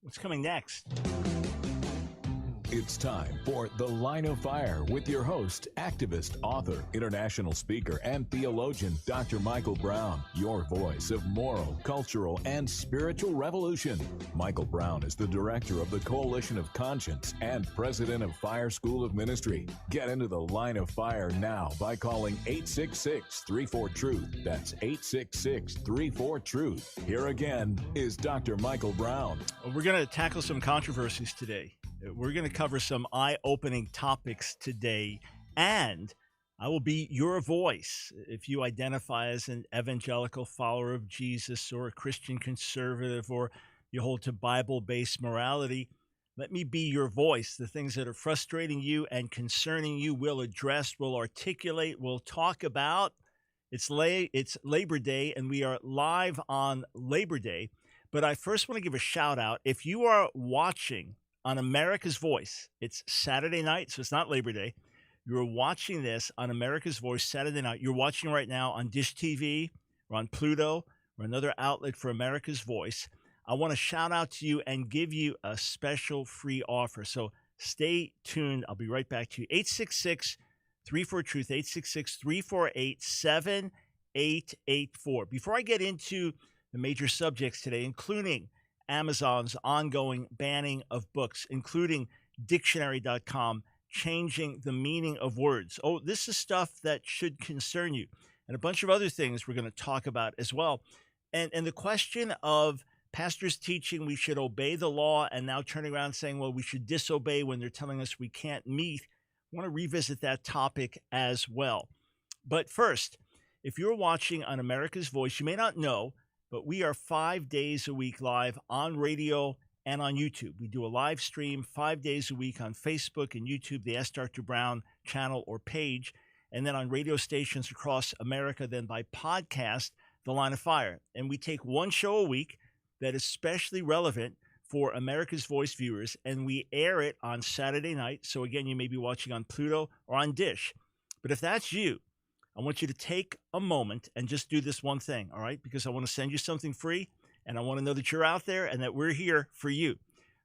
What's coming next? It's time for The Line of Fire with your host, activist, author, international speaker, and theologian, Dr. Michael Brown, your voice of moral, cultural, and spiritual revolution. Michael Brown is the director of the Coalition of Conscience and president of Fire School of Ministry. Get into The Line of Fire now by calling 866-34-TRUTH. That's 866-34-TRUTH. Here again is Dr. Michael Brown. We're going to tackle some controversies today. We're going to cover some eye-opening topics today, and I will be your voice. If you identify as an evangelical follower of Jesus or a Christian conservative or you hold to Bible-based morality, let me be your voice. The things that are frustrating you and concerning you will address, will articulate, will talk about. It's Labor Day, and we are live on Labor Day. But I first want to give a shout-out. If you are watching on America's Voice, it's Saturday night, so it's not Labor Day. You're watching this on America's Voice Saturday night. You're watching right now on Dish TV or on Pluto or another outlet for America's Voice. I want to shout out to you and give you a special free offer. So stay tuned. I'll be right back to you. 866-34-TRUTH, 866-348-7884. Before I get into the major subjects today, including Amazon's ongoing banning of books, including dictionary.com changing the meaning of words. Oh, this is stuff that should concern you. And a bunch of other things we're going to talk about as well. And the question of pastors teaching we should obey the law and now turning around saying, well, we should disobey when they're telling us we can't meet. I want to revisit that topic as well. But first, if you're watching on America's Voice, you may not know, but we are 5 days a week live on radio and on YouTube. We do a live stream 5 days a week on Facebook and YouTube, the Ask Dr. Brown channel or page, and then on radio stations across America, then by podcast, The Line of Fire. And we take one show a week that is especially relevant for America's Voice viewers, and we air it on Saturday night. So again, you may be watching on Pluto or on Dish. But if that's you, I want you to take a moment and just do this one thing, all right? Because I want to send you something free, and I want to know that you're out there and that we're here for you.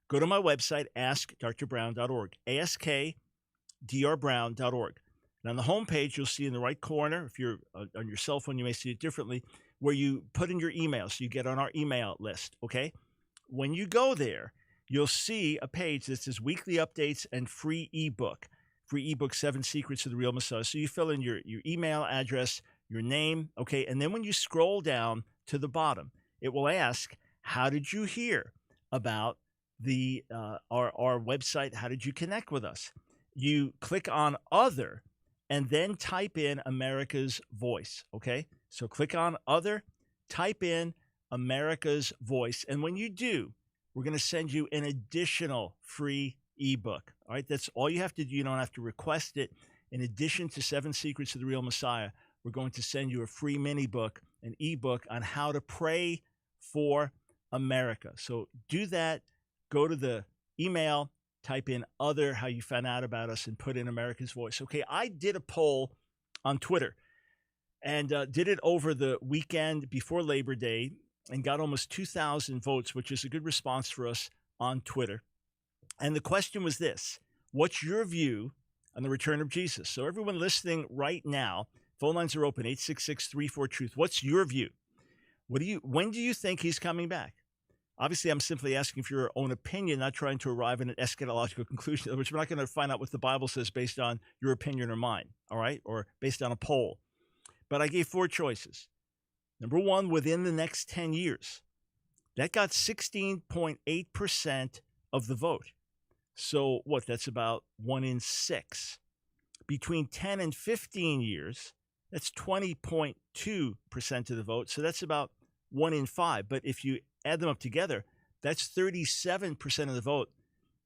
Go to my website, askdrbrown.org, askdrbrown.org. And on the homepage, you'll see in the right corner, if you're on your cell phone, you may see it differently, where you put in your email so you get on our email list, okay? When you go there, you'll see a page that says weekly updates and free ebook. Free ebook, 7 Secrets of the Real Messiah. So you fill in your email address, your name, okay? And then when you scroll down to the bottom, it will ask, how did you hear about the our website? How did you connect with us? You click on Other and then type in America's Voice, okay? So click on Other, type in America's Voice. And when you do, we're going to send you an additional free ebook. All right, that's all you have to do. You don't have to request it. In addition to 7 Secrets of the Real Messiah, we're going to send you a free mini book, an ebook on how to pray for America. So do that. Go to the email, type in Other, how you found out about us, and put in America's Voice. Okay, I did a poll on Twitter and did it over the weekend before Labor Day and got almost 2,000 votes, which is a good response for us on Twitter. And the question was this: what's your view on the return of Jesus? So everyone listening right now, phone lines are open, 866-34-TRUTH. What's your view? When do you think he's coming back? Obviously, I'm simply asking for your own opinion, not trying to arrive at an eschatological conclusion. In other words, we're not going to find out what the Bible says based on your opinion or mine, all right, or based on a poll. But I gave 4 choices. Number 1, within the next 10 years. That got 16.8% of the vote. So what? That's about 1 in 6. Between 10 and 15 years, that's 20.2% of the vote. So that's about 1 in 5. But if you add them up together, that's 37% of the vote.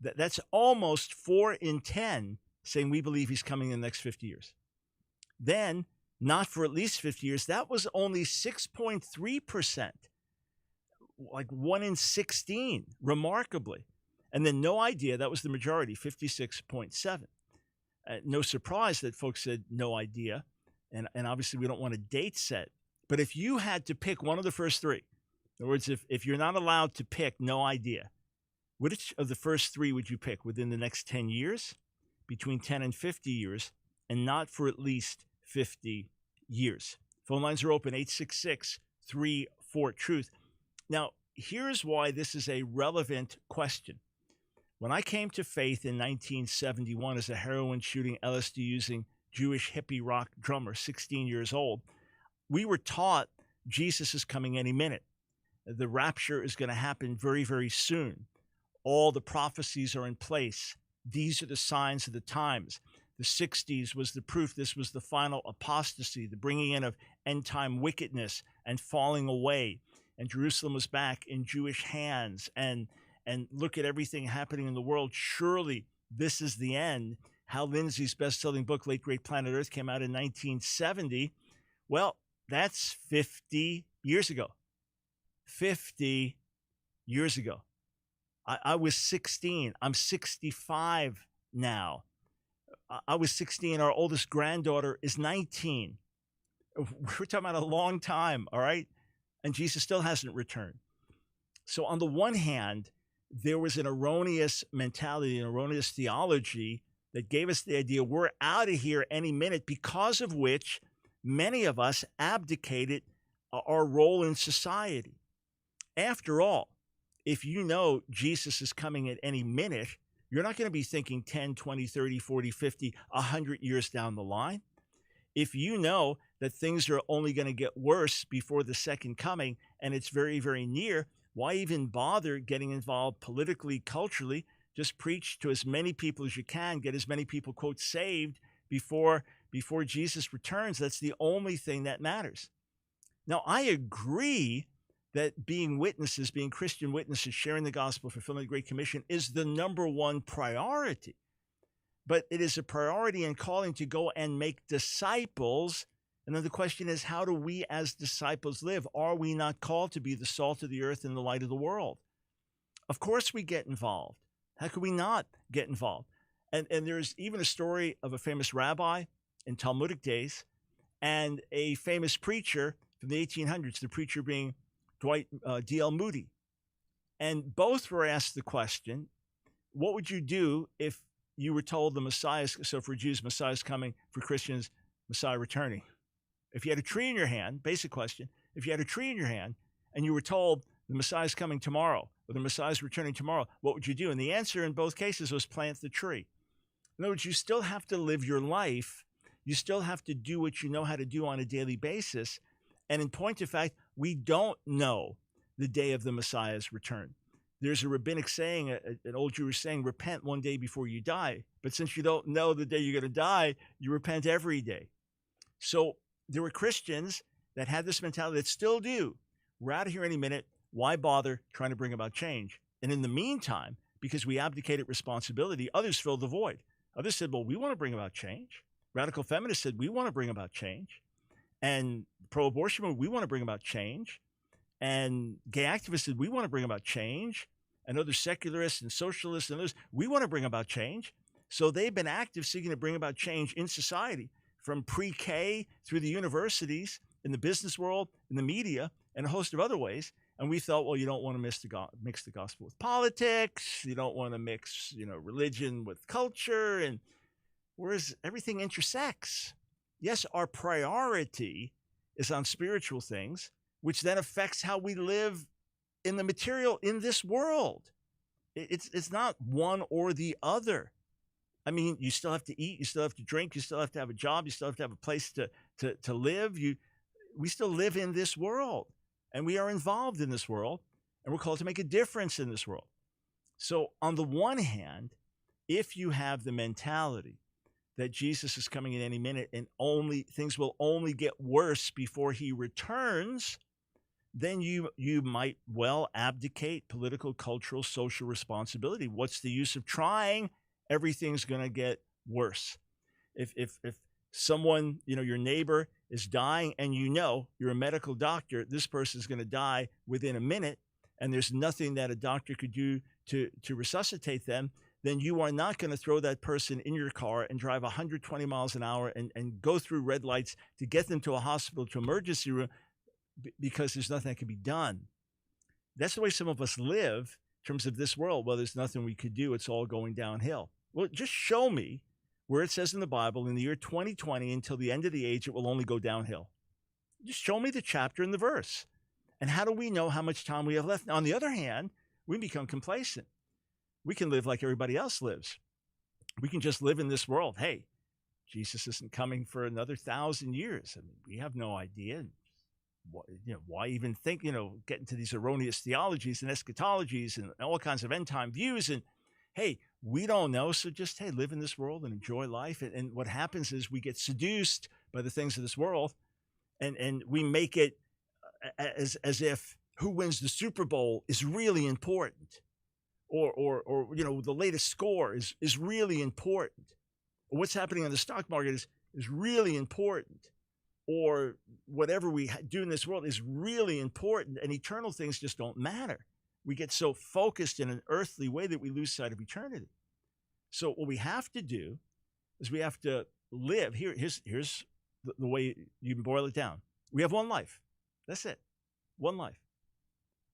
That's almost 4 in 10 saying we believe he's coming in the next 50 years. Then, not for at least 50 years, that was only 6.3%. Like 1 in 16, remarkably. And then no idea, that was the majority, 56.7. No surprise that folks said no idea. And obviously we don't want a date set. But if you had to pick one of the first 3, in other words, if you're not allowed to pick no idea, Which of the first three would you pick? Within the next 10 years, between 10 and 50 years, and not for at least 50 years? Phone lines are open, 866-34-TRUTH. Now, here's why this is a relevant question. When I came to faith in 1971 as a heroin-shooting, LSD-using Jewish hippie rock drummer, 16 years old, we were taught Jesus is coming any minute. The rapture is going to happen very, very soon. All the prophecies are in place. These are the signs of the times. The 60s was the proof this was the final apostasy, the bringing in of end-time wickedness and falling away. And Jerusalem was back in Jewish hands. And look at everything happening in the world. Surely this is the end. Hal Lindsey's best-selling book, Late Great Planet Earth, came out in 1970. Well, that's 50 years ago. 50 years ago. I was 16. I'm 65 now. I was 16. Our oldest granddaughter is 19. We're talking about a long time, all right? And Jesus still hasn't returned. So on the one hand, there was an erroneous mentality, an erroneous theology that gave us the idea we're out of here any minute, because of which many of us abdicated our role in society. After all, if you know Jesus is coming at any minute, you're not going to be thinking 10, 20, 30, 40, 50, 100 years down the line. If you know that things are only going to get worse before the second coming and it's very, very near, why even bother getting involved politically, culturally? Just preach to as many people as you can, get as many people, quote, saved before Jesus returns. That's the only thing that matters. Now, I agree that being witnesses, being Christian witnesses, sharing the gospel, fulfilling the Great Commission is the number one priority. But it is a priority and calling to go and make disciples. And then the question is, how do we as disciples live? Are we not called to be the salt of the earth and the light of the world? Of course we get involved. How could we not get involved? And there's even a story of a famous rabbi in Talmudic days and a famous preacher from the 1800s, the preacher being Dwight D.L. Moody. And both were asked the question, what would you do if you were told the Messiah, so for Jews, Messiah is coming, for Christians, Messiah returning? If you had a tree in your hand, basic question, if you had a tree in your hand and you were told the Messiah is coming tomorrow or the Messiah is returning tomorrow, what would you do? And the answer in both cases was plant the tree. In other words, you still have to live your life. You still have to do what you know how to do on a daily basis. And in point of fact, we don't know the day of the Messiah's return. There's a rabbinic saying, an old Jewish saying, repent one day before you die. But since you don't know the day you're going to die, you repent every day. So there were Christians that had this mentality that still do. We're out of here any minute. Why bother trying to bring about change? And in the meantime, because we abdicated responsibility, others filled the void. Others said, well, we want to bring about change. Radical feminists said, we want to bring about change. And pro-abortion movement, we want to bring about change. And gay activists said, we want to bring about change. And other secularists and socialists and others, we want to bring about change. So they've been active seeking to bring about change in society, from pre-K through the universities, in the business world, in the media, and a host of other ways. And we thought, well, you don't want to mix the gospel with politics. You don't want to mix, religion with culture. And whereas everything intersects. Yes, our priority is on spiritual things, which then affects how we live in the material in this world. It's not one or the other. I mean, you still have to eat, you still have to drink, you still have to have a job, you still have to have a place to live. We still live in this world, and we are involved in this world, and we're called to make a difference in this world. So on the one hand, if you have the mentality that Jesus is coming in any minute and things will only get worse before he returns, then you might well abdicate political, cultural, social responsibility. What's the use of trying? Everything's going to get worse. If someone, your neighbor is dying and you're a medical doctor, this person is going to die within a minute, and there's nothing that a doctor could do to resuscitate them, then you are not going to throw that person in your car and drive 120 miles an hour and go through red lights to get them to a hospital, to emergency room, because there's nothing that can be done. That's the way some of us live, terms of this world, well, there's nothing we could do. It's all going downhill. Well, just show me where it says in the Bible in the year 2020 until the end of the age, it will only go downhill. Just show me the chapter and the verse. And how do we know how much time we have left? Now, on the other hand, we become complacent. We can live like everybody else lives. We can just live in this world. Hey, Jesus isn't coming for another 1,000 years. I mean, we have no idea. Why even think, get into these erroneous theologies and eschatologies and all kinds of end time views. And hey, we don't know. So just, hey, live in this world and enjoy life. And what happens is we get seduced by the things of this world, and we make it as if who wins the Super Bowl is really important, or the latest score is really important, or what's happening on the stock market is really important, or whatever we do in this world is really important, and eternal things just don't matter. We get so focused in an earthly way that we lose sight of eternity. So what we have to do is we have to live. Here's the way you can boil it down. We have one life. That's it. One life.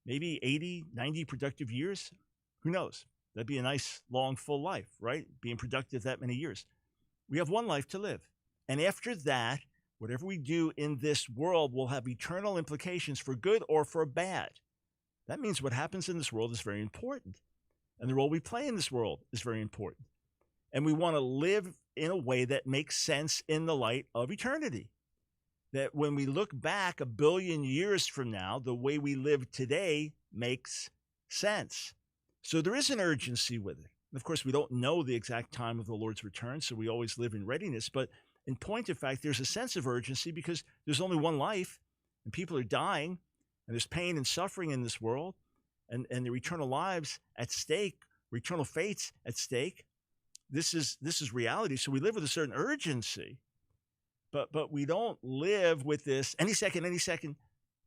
Maybe 80, 90 productive years. Who knows? That'd be a nice, long, full life, right? Being productive that many years. We have one life to live. And after that, whatever we do in this world will have eternal implications for good or for bad. That means what happens in this world is very important. And the role we play in this world is very important. And we want to live in a way that makes sense in the light of eternity. That when we look back 1 billion years from now, the way we live today makes sense. So there is an urgency with it. And of course, we don't know the exact time of the Lord's return, so we always live in readiness. But in point of fact, there's a sense of urgency because there's only one life, and people are dying, and there's pain and suffering in this world, and their eternal lives at stake, or eternal fates at stake. This is reality. So we live with a certain urgency, but we don't live with this any second,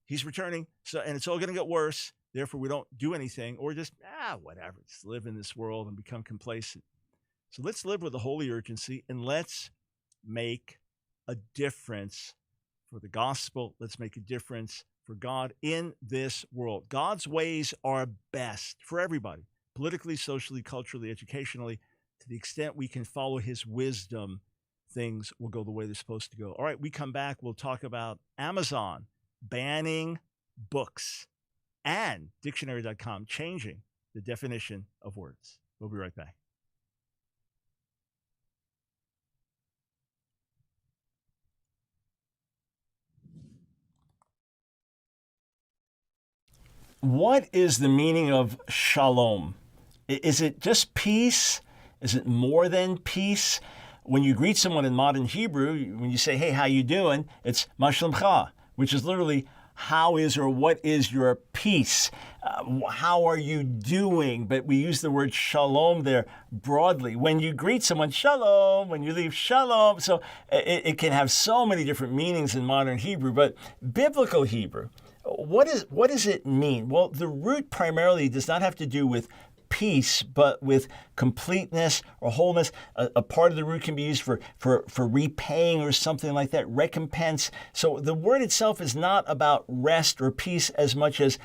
he's returning, and it's all going to get worse. Therefore, we don't do anything, or just, whatever, just live in this world and become complacent. So let's live with a holy urgency, and let's make a difference for the gospel. Let's make a difference for God in this world. God's ways are best for everybody, politically, socially, culturally, educationally. To the extent we can follow his wisdom, things will go the way they're supposed to go. All right, we come back, we'll talk about Amazon banning books and dictionary.com changing the definition of words. We'll be right back. What is the meaning of shalom? Is it just peace? Is it more than peace? When you greet someone in modern Hebrew, when you say, hey, how you doing? It's ma shlomcha, which is literally how is or what is your peace? How are you doing? But we use the word shalom there broadly. When you greet someone, shalom. When you leave, shalom. So it can have so many different meanings in modern Hebrew, but biblical Hebrew, what does it mean? Well, the root primarily does not have to do with peace, but with completeness or wholeness. A part of the root can be used for repaying or something like that, recompense. So the word itself is not about rest or peace as much as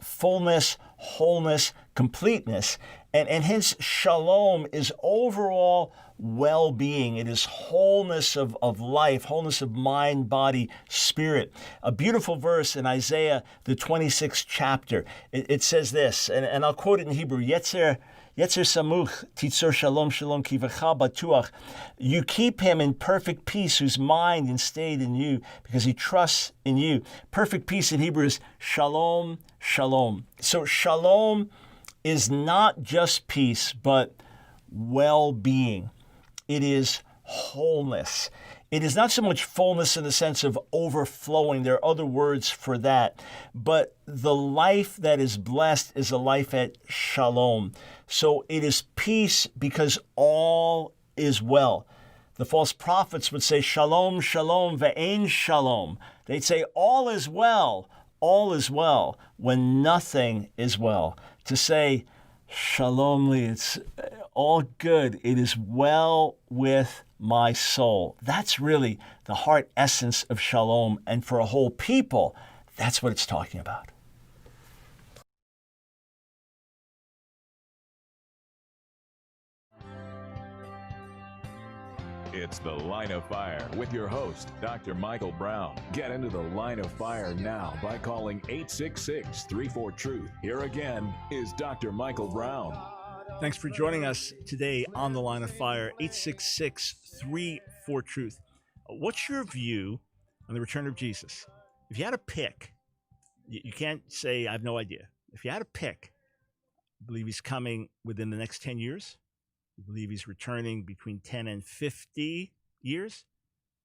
fullness, wholeness, completeness. And hence shalom is overall well-being. It is wholeness of life, wholeness of mind, body, spirit. A beautiful verse in Isaiah, the 26th chapter. It says this, and I'll quote it in Hebrew, Yetzer samuch titzor shalom shalom kivacha batuach. You keep him in perfect peace whose mind is stayed in you because he trusts in you. Perfect peace in Hebrew is shalom, shalom. So shalom is not just peace, but well-being. It is wholeness. It is not so much fullness in the sense of overflowing. There are other words for that. But the life that is blessed is a life at shalom. So it is peace because all is well. The false prophets would say, shalom, shalom, ve'ein shalom. They'd say, all is well, when nothing is well. To say, shalom li, it's all good. It is well with my soul. That's really the heart essence of shalom. And for a whole people, that's what it's talking about. It's The Line of Fire with your host, Dr. Michael Brown. Get into the line of fire now by calling 866-34-TRUTH. Here again is Dr. Michael Brown. Thanks for joining us today on The Line of Fire, 866-34-TRUTH. What's your view on the return of Jesus? If you had to pick, you can't say, I have no idea. If you had to pick, I believe he's coming within the next 10 years. I believe he's returning between 10 and 50 years,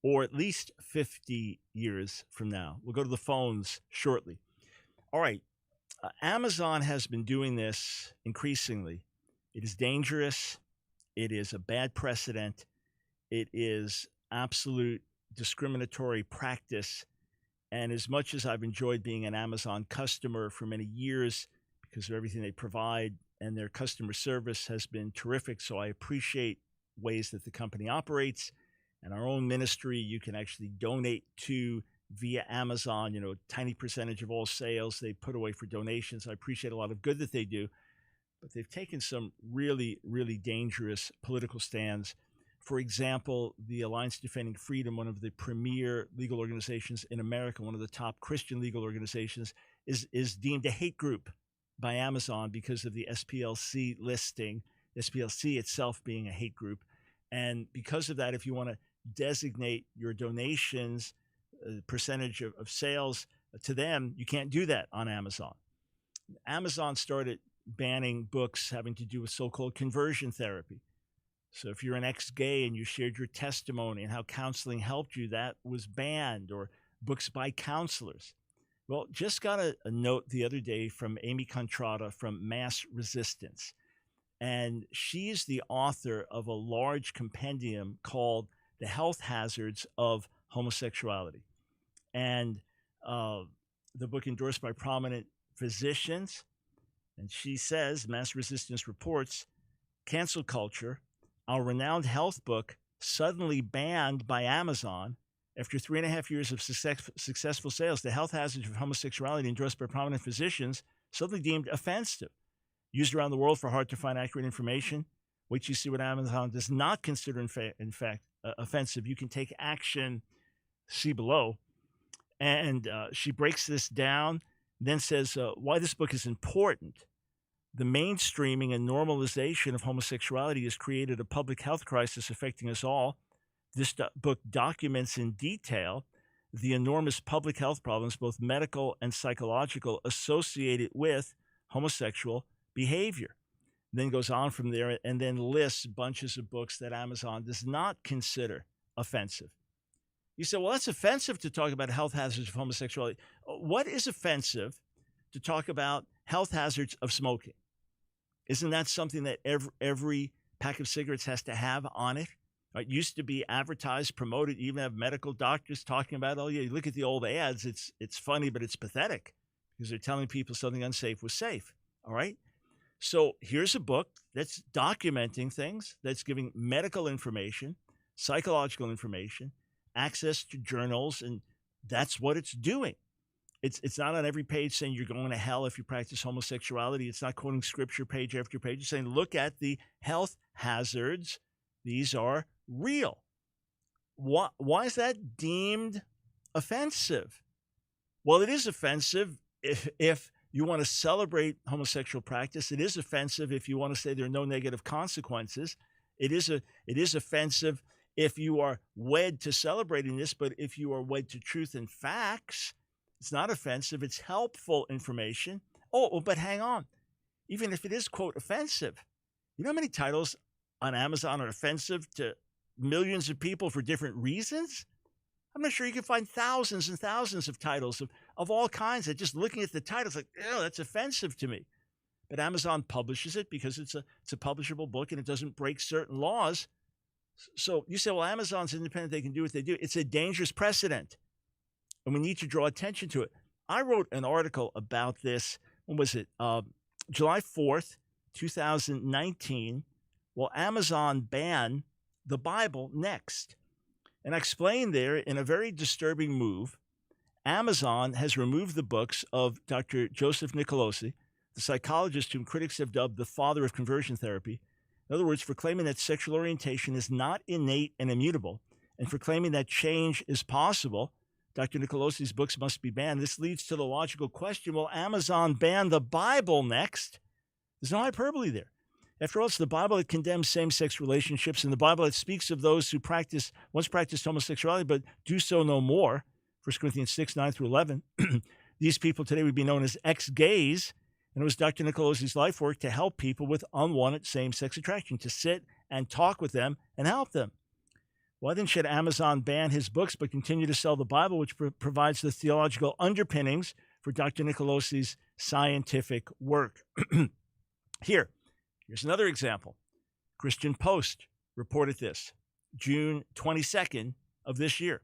or at least 50 years from now. We'll go to the phones shortly. All right. Amazon has been doing this increasingly. It is dangerous. It is a bad precedent. It is absolute discriminatory practice. And as much as I've enjoyed being an Amazon customer for many years because of everything they provide, and their customer service has been terrific, so I appreciate ways that the company operates. And our own ministry, you can actually donate to via Amazon, a tiny percentage of all sales they put away for donations. I appreciate a lot of good that they do, but they've taken some really, really dangerous political stands. For example, the Alliance Defending Freedom, one of the premier legal organizations in America, one of the top Christian legal organizations, is deemed a hate group by Amazon because of the SPLC listing, SPLC itself being a hate group. And because of that, if you want to designate your donations, percentage of sales to them, you can't do that on Amazon. Amazon started banning books having to do with so-called conversion therapy. So if you're an ex-gay and you shared your testimony and how counseling helped you, that was banned, or books by counselors. Well, just got a note the other day from Amy Contrada from Mass Resistance. And she is the author of a large compendium called The Health Hazards of Homosexuality. And the book endorsed by prominent physicians. And she says, Mass Resistance reports, cancel culture, our renowned health book suddenly banned by Amazon after 3.5 years of successful sales. The Health Hazards of Homosexuality, endorsed by prominent physicians, suddenly deemed offensive. Used around the world for hard-to-find accurate information. Wait till you see what Amazon does not consider, in fact, offensive. You can take action, see below. And she breaks this down, then says why this book is important. The mainstreaming and normalization of homosexuality has created a public health crisis affecting us all. This book documents in detail the enormous public health problems, both medical and psychological, associated with homosexual behavior. Then goes on from there and then lists bunches of books that Amazon does not consider offensive. You say, well, that's offensive to talk about health hazards of homosexuality. What is offensive to talk about health hazards of smoking? Isn't that something that every pack of cigarettes has to have on it? It used to be advertised, promoted, you even have medical doctors talking about, oh, yeah, you look at the old ads, it's funny, but it's pathetic because they're telling people something unsafe was safe, all right? So here's a book that's documenting things, that's giving medical information, psychological information, access to journals, and that's what it's doing. It's not on every page saying you're going to hell if you practice homosexuality. It's not quoting scripture page after page. It's saying, look at the health hazards. These are real. Why is that deemed offensive? Well, it is offensive if you want to celebrate homosexual practice. It is offensive if you want to say there are no negative consequences. It is offensive if you are wed to celebrating this, but if you are wed to truth and facts, it's not offensive. It's helpful information. Oh, but hang on. Even if it is, quote, offensive, you know how many titles on Amazon are offensive to millions of people for different reasons? I'm not sure you can find thousands and thousands of titles of all kinds that just looking at the titles like, oh, that's offensive to me. But Amazon publishes it because it's a publishable book and it doesn't break certain laws. So you say, well, Amazon's independent. They can do what they do. It's a dangerous precedent, and we need to draw attention to it. I wrote an article about this. When was it? July 4th, 2019. Will Amazon ban the Bible next? And I explained there, in a very disturbing move, Amazon has removed the books of Dr. Joseph Nicolosi, the psychologist whom critics have dubbed the father of conversion therapy, In other words, for claiming that sexual orientation is not innate and immutable, and for claiming that change is possible, Dr. Nicolosi's books must be banned. This leads to the logical question, will Amazon ban the Bible next? There's no hyperbole there. After all, it's the Bible that condemns same-sex relationships, and the Bible that speaks of those who once practiced homosexuality, but do so no more. 1 Corinthians 6, 9 through 11. These people today would be known as ex-gays, and it was Dr. Nicolosi's life work to help people with unwanted same-sex attraction, to sit and talk with them and help them. Why then should Amazon ban his books but continue to sell the Bible, which provides the theological underpinnings for Dr. Nicolosi's scientific work? Here's another example. Christian Post reported this, June 22nd of this year,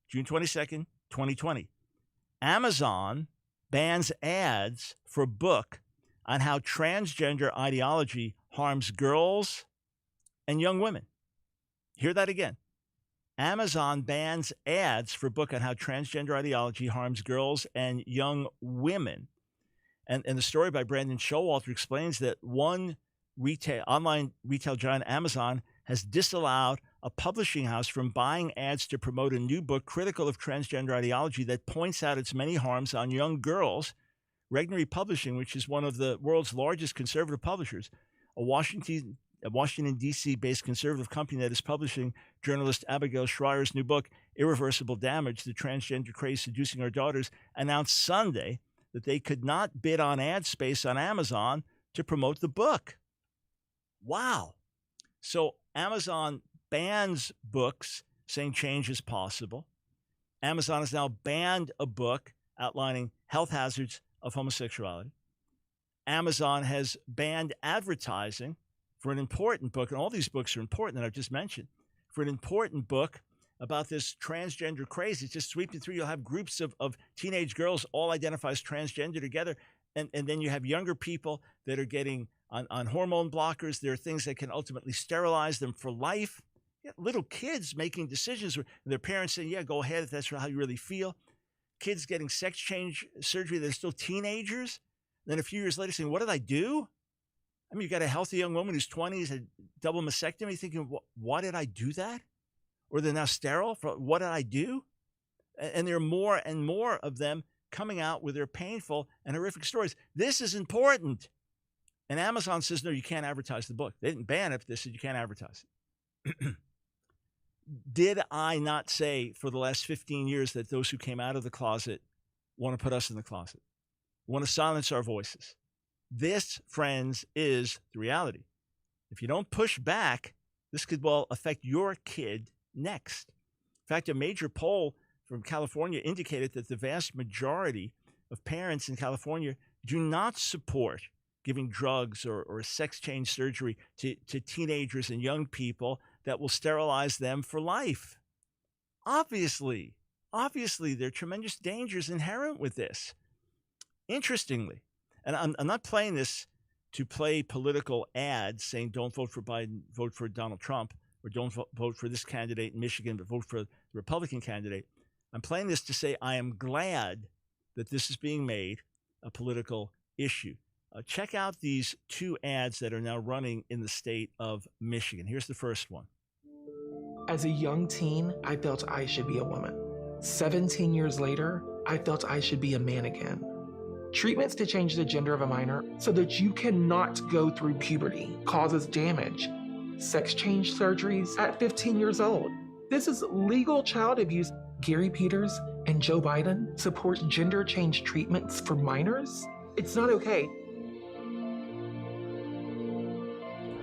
June 22nd, 2020. Amazon bans ads for a book on how transgender ideology harms girls and young women. Hear that again. Amazon bans ads for a book on how transgender ideology harms girls and young women. And the story by Brandon Showalter explains that one online retail giant, Amazon, has disallowed a publishing house from buying ads to promote a new book critical of transgender ideology that points out its many harms on young girls. Regnery Publishing, which is one of the world's largest conservative publishers, a Washington, D.C.-based conservative company that is publishing journalist Abigail Shrier's new book, Irreversible Damage, The Transgender Craze Seducing Our Daughters, announced Sunday that they could not bid on ad space on Amazon to promote the book. Wow. So Amazon bans books saying change is possible. Amazon has now banned a book outlining health hazards of homosexuality. Amazon has banned advertising for an important book, and all these books are important that I've just mentioned, for an important book about this transgender craze. It's just sweeping through. You'll have groups of teenage girls all identify as transgender together, and then you have younger people that are getting on hormone blockers. There are things that can ultimately sterilize them for life. You have little kids making decisions where their parents saying, yeah, go ahead if that's how you really feel. Kids getting sex change surgery, they're still teenagers. Then a few years later saying, what did I do? I mean, you got a healthy young woman who's 20, has a double mastectomy, thinking, why did I do that? Or they're now sterile. What did I do? And there are more and more of them coming out with their painful and horrific stories. This is important. And Amazon says, no, you can't advertise the book. They didn't ban it, but they said you can't advertise it. Did I not say for the last 15 years that those who came out of the closet want to put us in the closet, want to silence our voices? This, friends, is the reality. If you don't push back, this could well affect your kid next. In fact, a major poll from California indicated that the vast majority of parents in California do not support giving drugs or sex change surgery to teenagers and young people that will sterilize them for life. Obviously, there are tremendous dangers inherent with this. Interestingly, and I'm not playing this to play political ads saying don't vote for Biden, vote for Donald Trump, or don't vote for this candidate in Michigan, but vote for the Republican candidate. I'm playing this to say I am glad that this is being made a political issue. Check out these two ads that are now running in the state of Michigan. Here's the first one. As a young teen, I felt I should be a woman. 17 years later, I felt I should be a man again. Treatments to change the gender of a minor so that you cannot go through puberty causes damage. Sex change surgeries at 15 years old. This is legal child abuse. Gary Peters and Joe Biden support gender change treatments for minors? It's not okay.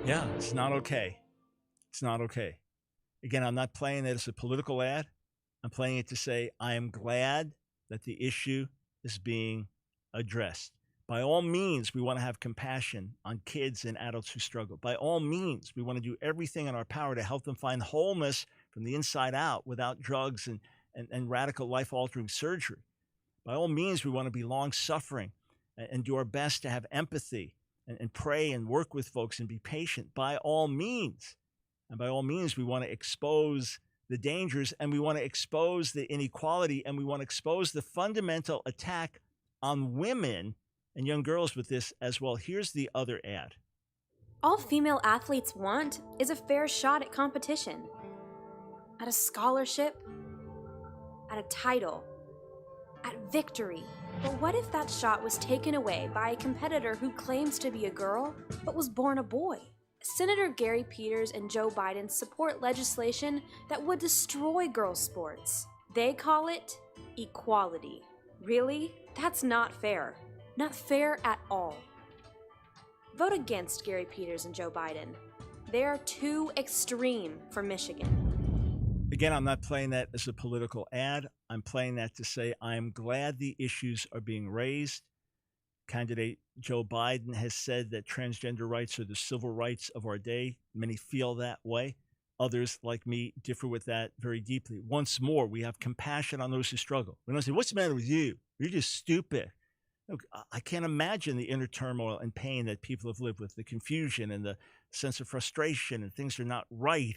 Yeah, it's not okay. It's not okay. Again, I'm not playing it as a political ad. I'm playing it to say I am glad that the issue is being addressed. By all means, we want to have compassion on kids and adults who struggle. By all means, we want to do everything in our power to help them find wholeness from the inside out without drugs and radical life-altering surgery. By all means, we want to be long-suffering and do our best to have empathy and pray and work with folks and be patient. By all means. And by all means, we want to expose the dangers, and we want to expose the inequality, and we want to expose the fundamental attack on women and young girls with this as well. Here's the other ad. All female athletes want is a fair shot at competition, at a scholarship, at a title, at victory. But what if that shot was taken away by a competitor who claims to be a girl but was born a boy? Senator Gary Peters and Joe Biden support legislation that would destroy girls' sports. They call it equality. Really? That's not fair. Not fair at all. Vote against Gary Peters and Joe Biden. They are too extreme for Michigan. Again, I'm not playing that as a political ad. I'm playing that to say I am glad the issues are being raised. Candidate Joe Biden has said that transgender rights are the civil rights of our day. Many feel that way. Others, like me, differ with that very deeply. Once more, we have compassion on those who struggle. We don't say, what's the matter with you? You're just stupid. Look, I can't imagine the inner turmoil and pain that people have lived with, the confusion and the sense of frustration and things are not right,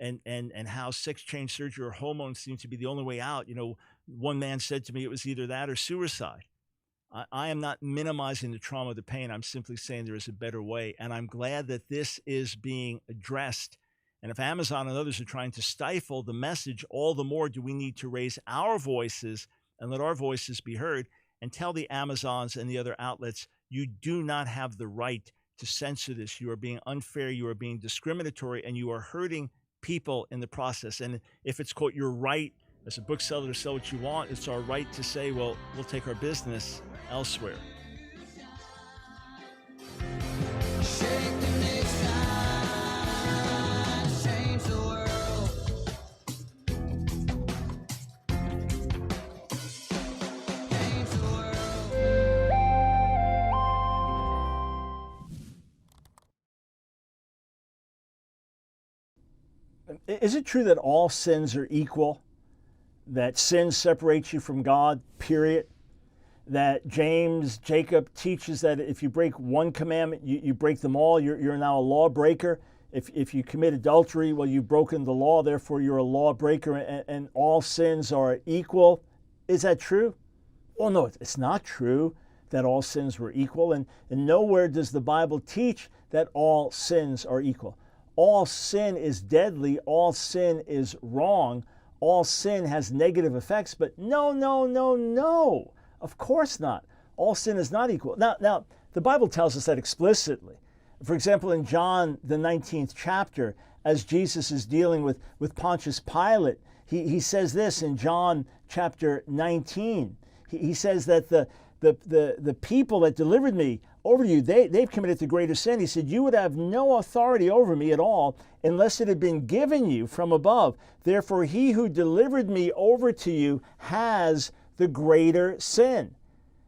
and how sex change surgery or hormones seem to be the only way out. You know, one man said to me it was either that or suicide. I am not minimizing the trauma, the pain. I'm simply saying there is a better way, and I'm glad that this is being addressed. And if Amazon and others are trying to stifle the message, all the more do we need to raise our voices and let our voices be heard and tell the Amazons and the other outlets, you do not have the right to censor this. You are being unfair, you are being discriminatory, and you are hurting people in the process. And if it's, quote, your right as a bookseller to sell what you want, it's our right to say, well, we'll take our business elsewhere. Is it true that all sins are equal? That sin separates you from God, period? That Jacob teaches that if you break one commandment, you break them all. You're now a lawbreaker. If you commit adultery, well, you've broken the law, therefore you're a lawbreaker, and all sins are equal. Is that true? Well, no, it's not true that all sins were equal, and nowhere does the Bible teach that all sins are equal. All sin is deadly, all sin is wrong, all sin has negative effects, but no. Of course not. All sin is not equal. Now, the Bible tells us that explicitly. For example, in John, the 19th chapter, as Jesus is dealing with Pontius Pilate, he says this in John chapter 19. He says that the people that delivered me over to you, they've committed the greater sin. He said, you would have no authority over me at all unless it had been given you from above. Therefore, he who delivered me over to you has the greater sin.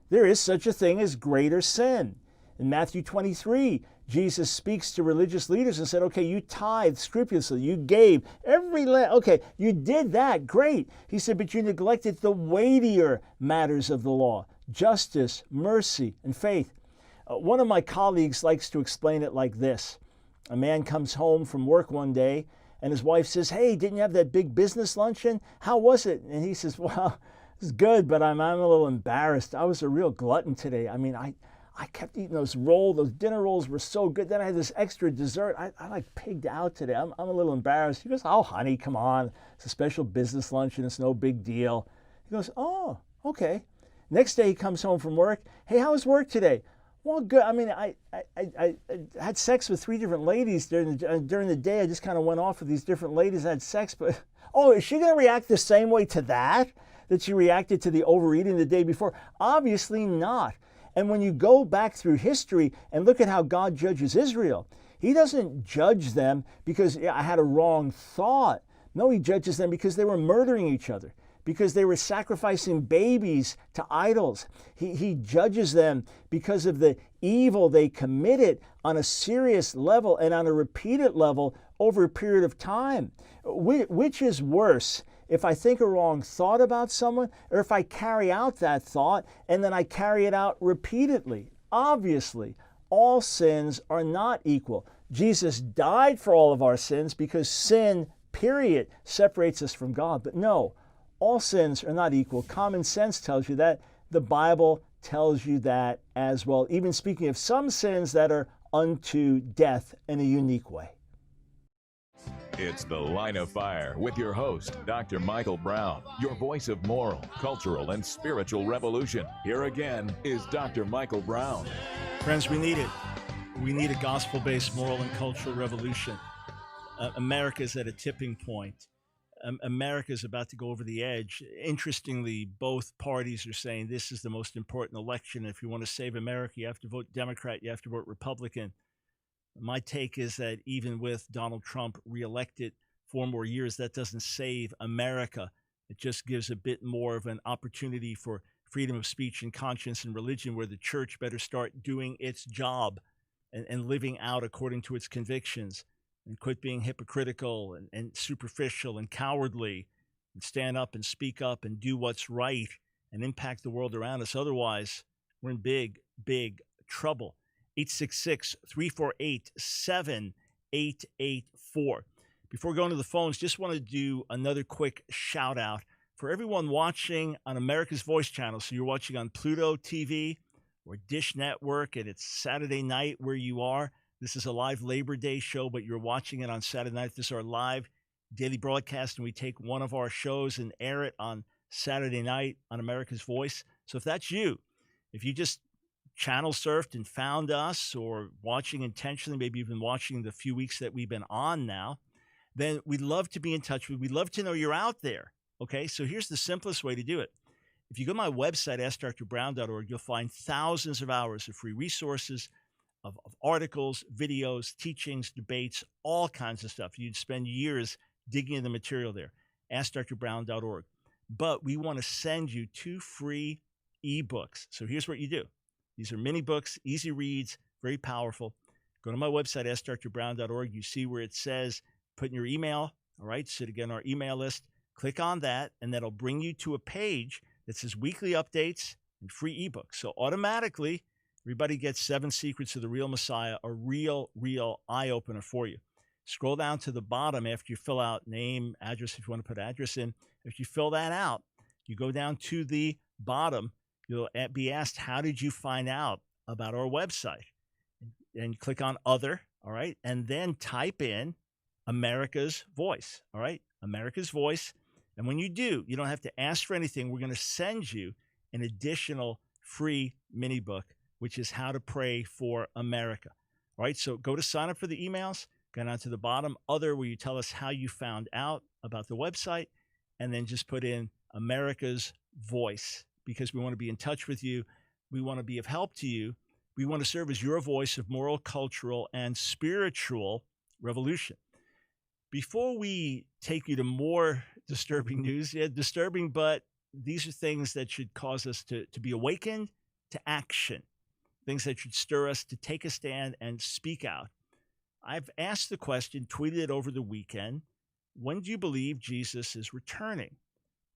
There is such a thing as greater sin. In Matthew 23, Jesus speaks to religious leaders and said, okay, you tithed scrupulously, you gave okay, you did that, great. He said, but you neglected the weightier matters of the law, justice, mercy, and faith. One of my colleagues likes to explain it like this. A man comes home from work one day and his wife says, hey, didn't you have that big business luncheon? How was it? And he says, well, it was good, but I'm a little embarrassed. I was a real glutton today. I mean, I kept eating those dinner rolls were so good. Then I had this extra dessert. I like pigged out today. I'm a little embarrassed. He goes, oh, honey, come on. It's a special business luncheon. It's no big deal. He goes, oh, okay. Next day he comes home from work. Hey, how was work today? Well, good. I mean, I had sex with 3 different ladies during the day. I just kind of went off with these different ladies. I had sex, but, oh, is she going to react the same way to that she reacted to the overeating the day before? Obviously not. And when you go back through history and look at how God judges Israel, he doesn't judge them because I had a wrong thought. No, he judges them because they were murdering each other, because they were sacrificing babies to idols. He judges them because of the evil they committed on a serious level and on a repeated level over a period of time. Which is worse, if I think a wrong thought about someone, or if I carry out that thought and then I carry it out repeatedly? Obviously, all sins are not equal. Jesus died for all of our sins because sin, period, separates us from God. But no, all sins are not equal. Common sense tells you that. The Bible tells you that as well. Even speaking of some sins that are unto death in a unique way. It's The Line of Fire with your host, Dr. Michael Brown, your voice of moral, cultural, and spiritual revolution. Here again is Dr. Michael Brown. Friends, we need it. We need a gospel-based moral and cultural revolution. America's at a tipping point. America's about to go over the edge. Interestingly, both parties are saying this is the most important election. If you want to save America, you have to vote Democrat, you have to vote Republican. My take is that even with Donald Trump reelected 4 more years, that doesn't save America. It just gives a bit more of an opportunity for freedom of speech and conscience and religion, where the church better start doing its job and living out according to its convictions, and quit being hypocritical and superficial and cowardly, and stand up and speak up and do what's right and impact the world around us. Otherwise, we're in big, big trouble. 866-348-7884. Before going to the phones, just want to do another quick shout out for everyone watching on America's Voice channel. So you're watching on Pluto TV or Dish Network, and it's Saturday night where you are. This is a live Labor Day show, but you're watching it on Saturday night. This is our live daily broadcast, and we take one of our shows and air it on Saturday night on America's Voice. So if that's you, if you just channel surfed and found us, or watching intentionally, maybe you've been watching the few weeks that we've been on now, then we'd love to be in touch with you. We'd love to know you're out there. Okay, so here's the simplest way to do it. If you go to my website, AskDrBrown.org, you'll find thousands of hours of free resources, of articles, videos, teachings, debates, all kinds of stuff. You'd spend years digging in the material there, AskDrBrown.org. But we want to send you 2 free ebooks. So here's what you do. These are mini books, easy reads, very powerful. Go to my website, AskDrBrown.org. You see where it says, put in your email, all right? So to get on our email list, click on that, and that'll bring you to a page that says weekly updates and free ebooks. So automatically, everybody gets 7 Secrets of the Real Messiah, a real eye-opener for you. Scroll down to the bottom after you fill out name, address, if you want to put address in. If you fill that out, you go down to the bottom, you'll be asked, how did you find out about our website? And click on Other, all right? And then type in America's Voice, all right? America's Voice. And when you do, you don't have to ask for anything. We're going to send you an additional free mini book, which is How to Pray for America, all right? So go to sign up for the emails, go down to the bottom, Other, where you tell us how you found out about the website, and then just put in America's Voice, because we want to be in touch with you. We want to be of help to you. We want to serve as your voice of moral, cultural, and spiritual revolution. Before we take you to more disturbing news, disturbing, but these are things that should cause us to be awakened to action, things that should stir us to take a stand and speak out. I've asked the question, tweeted it over the weekend, when do you believe Jesus is returning?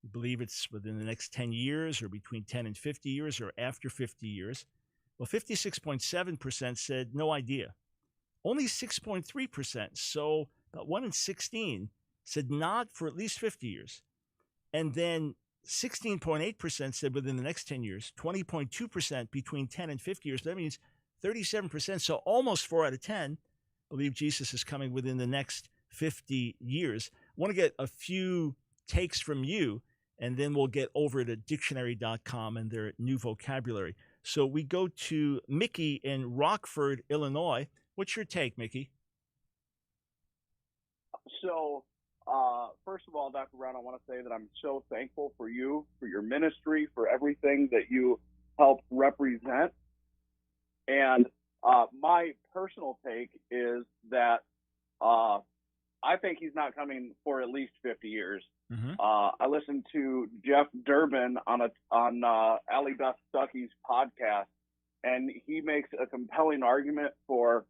You believe it's within the next 10 years, or between 10 and 50 years, or after 50 years? Well, 56.7% said no idea. Only 6.3%, so about 1 in 16, said not for at least 50 years. And then 16.8% said within the next 10 years, 20.2% between 10 and 50 years. That means 37%, so almost 4 out of 10, believe Jesus is coming within the next 50 years. I want to get a few takes from you, and then we'll get over to dictionary.com and their new vocabulary. So we go to Mickey in Rockford, Illinois. What's your take, Mickey? So, first of all, Dr. Brown, I want to say that I'm so thankful for you, for your ministry, for everything that you help represent. And my personal take is that I think he's not coming for at least 50 years. Mm-hmm. I listened to Jeff Durbin on Allie Beth Stuckey's podcast, and he makes a compelling argument for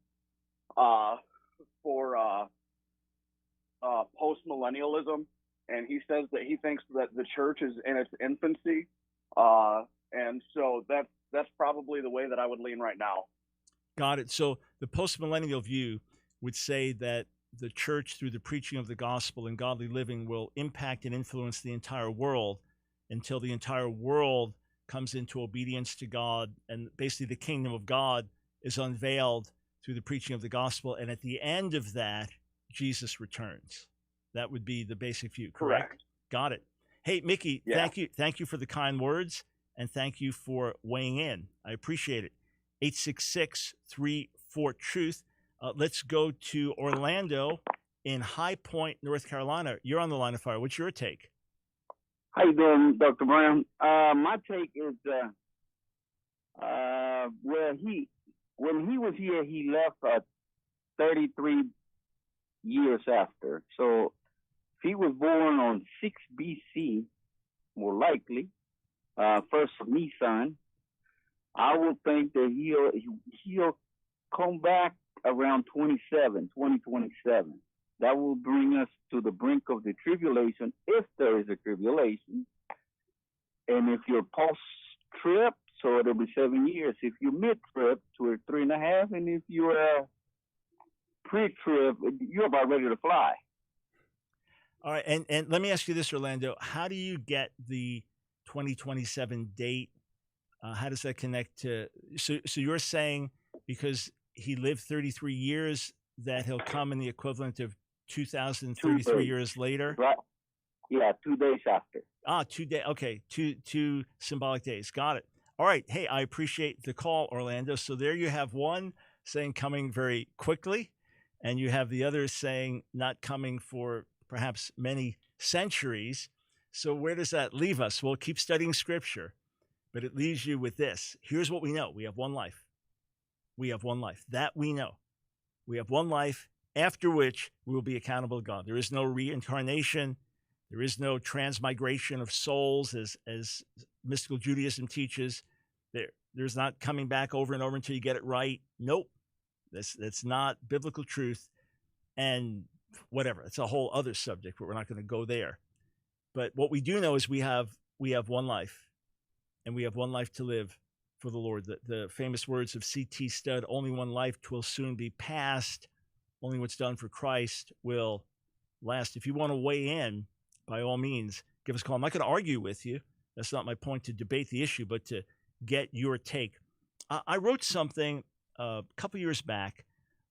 post-millennialism, and he says that he thinks that the church is in its infancy, and so that's probably the way that I would lean right now. Got it. So the post-millennial view would say that the church, through the preaching of the gospel and godly living, will impact and influence the entire world until the entire world comes into obedience to God, and basically the kingdom of God is unveiled through the preaching of the gospel. And at the end of that, Jesus returns. That would be the basic view, correct? Got it. Hey, Mickey, Yeah. Thank you for the kind words, and thank you for weighing in. I appreciate it. 866-34-TRUTH. Let's go to Orlando in High Point, North Carolina. You're on the line of fire. What's your take? How you doing, Dr. Brown? My take is, when he was here, he left 33 years after. So if he was born on 6 BC, more likely, first of Nisan, I would think that he'll come back around 2027. That will bring us to the brink of the tribulation, if there is a tribulation. And if you're post-trip, so it'll be 7 years. If you're mid-trip, 2 or 3.5. And if you're pre-trip, you're about ready to fly. All right, and let me ask you this, Orlando. How do you get the 2027 date? How does that connect to? So you're saying because he lived 33 years that he'll come in the equivalent of 2,033 years later? Right. Yeah, 2 days after. 2 days. Okay, two symbolic days. Got it. All right. Hey, I appreciate the call, Orlando. So there you have one saying coming very quickly, and you have the other saying not coming for perhaps many centuries. So where does that leave us? Well, keep studying Scripture, but it leaves you with this. Here's what we know. We have one life. We have one life. That we know. We have one life, after which we will be accountable to God. There is no reincarnation. There is no transmigration of souls, as mystical Judaism teaches. There's not coming back over and over until you get it right. Nope. That's not biblical truth. And whatever. It's a whole other subject, but we're not going to go there. But what we do know is we have one life, and we have one life to live for the Lord. The famous words of C.T. Studd, only one life, 'twill soon be past. Only what's done for Christ will last. If you want to weigh in, by all means, give us a call. I'm not going to argue with you. That's not my point, to debate the issue, but to get your take. I wrote something a couple years back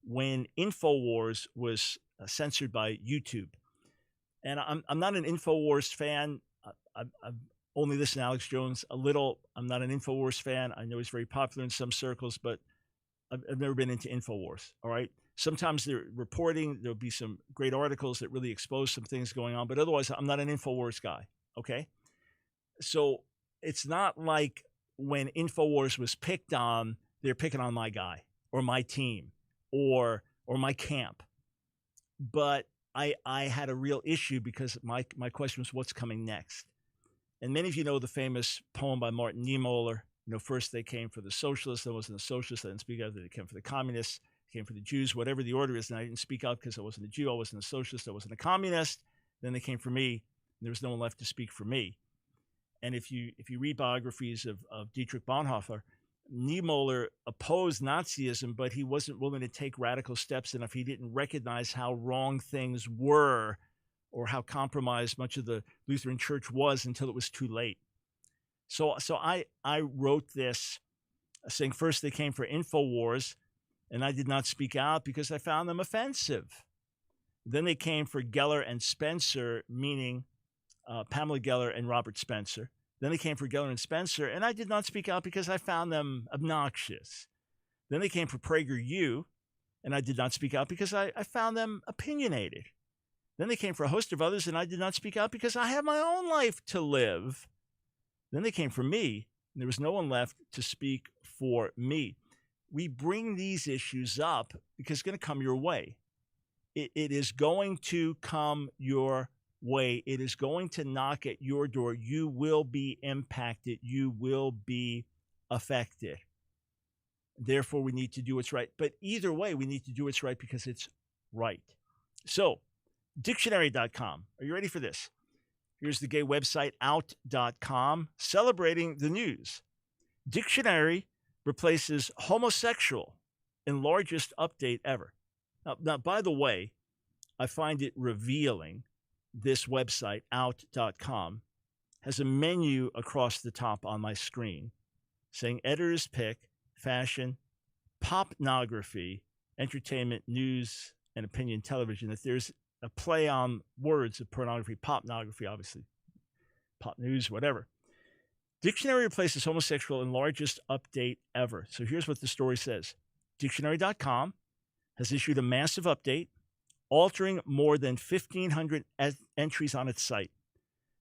when InfoWars was censored by YouTube. And I'm not an InfoWars fan. I've only listened to Alex Jones a little. I'm not an InfoWars fan. I know he's very popular in some circles, but I've never been into InfoWars, all right? Sometimes they're reporting. There'll be some great articles that really expose some things going on, but otherwise, I'm not an InfoWars guy, okay? So it's not like when InfoWars was picked on, they're picking on my guy or my team or my camp. But I had a real issue because my question was, what's coming next? And many of you know the famous poem by Martin Niemöller. You know, first they came for the socialists. I wasn't a socialist. I didn't speak out. They came for the communists. They came for the Jews, whatever the order is. And I didn't speak out because I wasn't a Jew. I wasn't a socialist. I wasn't a communist. Then they came for me. And there was no one left to speak for me. And if you read biographies of Dietrich Bonhoeffer, Niemöller opposed Nazism, but he wasn't willing to take radical steps enough. He didn't recognize how wrong things were or how compromised much of the Lutheran Church was until it was too late. So I wrote this saying first they came for InfoWars, and I did not speak out because I found them offensive. Then they came for Geller and Spencer, meaning Pamela Geller and Robert Spencer. Then they came for Geller and Spencer, and I did not speak out because I found them obnoxious. Then they came for PragerU, and I did not speak out because I found them opinionated. Then they came for a host of others, and I did not speak out because I have my own life to live. Then they came for me, and there was no one left to speak for me. We bring these issues up because it's going to come your way. It is going to come your way. It is going to knock at your door. You will be impacted. You will be affected. Therefore, we need to do what's right. But either way, we need to do what's right because it's right. So, dictionary.com. Are you ready for this? Here's the gay website, out.com, celebrating the news. Dictionary replaces homosexual in largest update ever. Now, by the way, I find it revealing. This website, out.com, has a menu across the top on my screen saying editor's pick, fashion, popnography, entertainment, news, and opinion television, that there's a play on words of pornography, popnography, obviously, pop news, whatever. Dictionary replaces homosexual in largest update ever. So here's what the story says. Dictionary.com has issued a massive update, altering more than 1,500 entries on its site.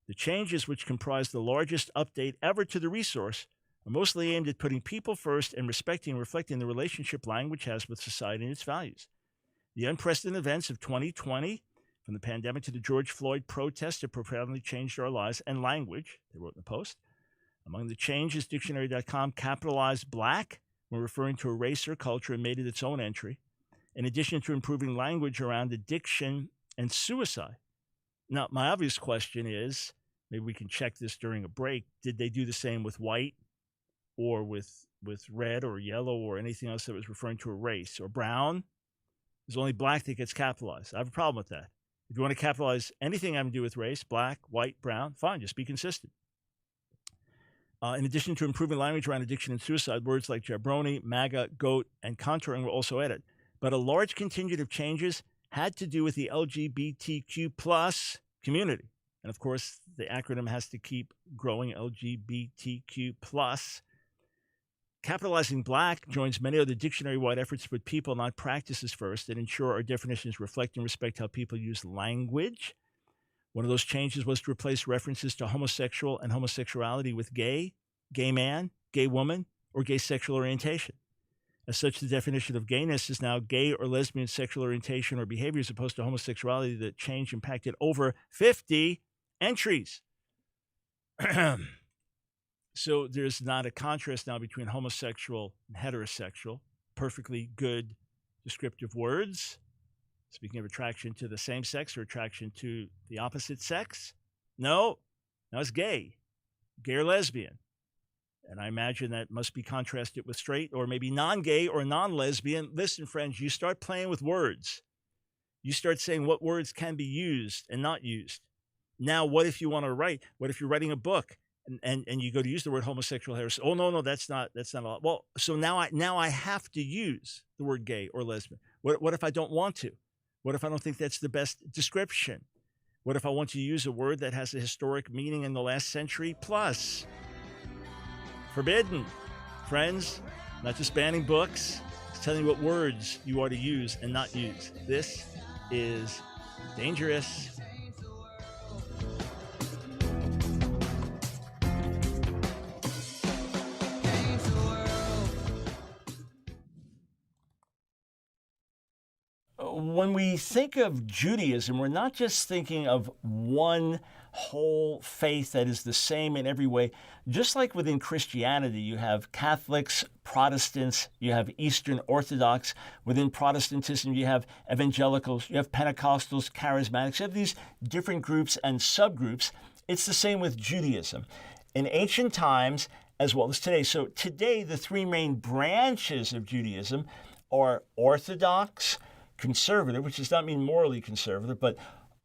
The changes, which comprise the largest update ever to the resource, are mostly aimed at putting people first and respecting and reflecting the relationship language has with society and its values. The unprecedented events of 2020, from the pandemic to the George Floyd protests, have profoundly changed our lives and language, they wrote in the post. Among the changes, Dictionary.com capitalized Black when referring to a race or culture and made it its own entry, in addition to improving language around addiction and suicide. Now, my obvious question is, maybe we can check this during a break, did they do the same with white or with red or yellow or anything else that was referring to a race? Or brown? There's only Black that gets capitalized. I have a problem with that. If you want to capitalize anything having to do with race, black, white, brown, fine, just be consistent. In addition to improving language around addiction and suicide, words like jabroni, MAGA, goat, and contouring were also added. But a large contingent of changes had to do with the LGBTQ plus community. And of course, the acronym has to keep growing, LGBTQ plus. Capitalizing Black joins many other dictionary-wide efforts to put people, not practices, first and ensure our definitions reflect and respect how people use language. One of those changes was to replace references to homosexual and homosexuality with gay, gay man, gay woman, or gay sexual orientation. As such, the definition of gayness is now gay or lesbian sexual orientation or behavior, as opposed to homosexuality. That change impacted over 50 entries. So there's not a contrast now between homosexual and heterosexual. Perfectly good descriptive words. Speaking of attraction to the same sex or attraction to the opposite sex. No, now it's gay or lesbian. And I imagine that must be contrasted with straight or maybe non-gay or non-lesbian. Listen, friends, you start playing with words. You start saying what words can be used and not used. Now, what if you want to write? What if you're writing a book and you go to use the word homosexual, heterosexual? Oh, no, that's not a lot. Well, so now I have to use the word gay or lesbian. What if I don't want to? What if I don't think that's the best description? What if I want to use a word that has a historic meaning in the last century plus? Forbidden. Friends, not just banning books, it's telling you what words you are to use and not use. This is dangerous. When we think of Judaism, we're not just thinking of one whole faith that is the same in every way. Just like within Christianity, you have Catholics, Protestants, you have Eastern Orthodox. Within Protestantism, you have evangelicals, you have Pentecostals, charismatics. You have these different groups and subgroups. It's the same with Judaism. In ancient times, as well as today. So today, the three main branches of Judaism are Orthodox, conservative, which does not mean morally conservative, but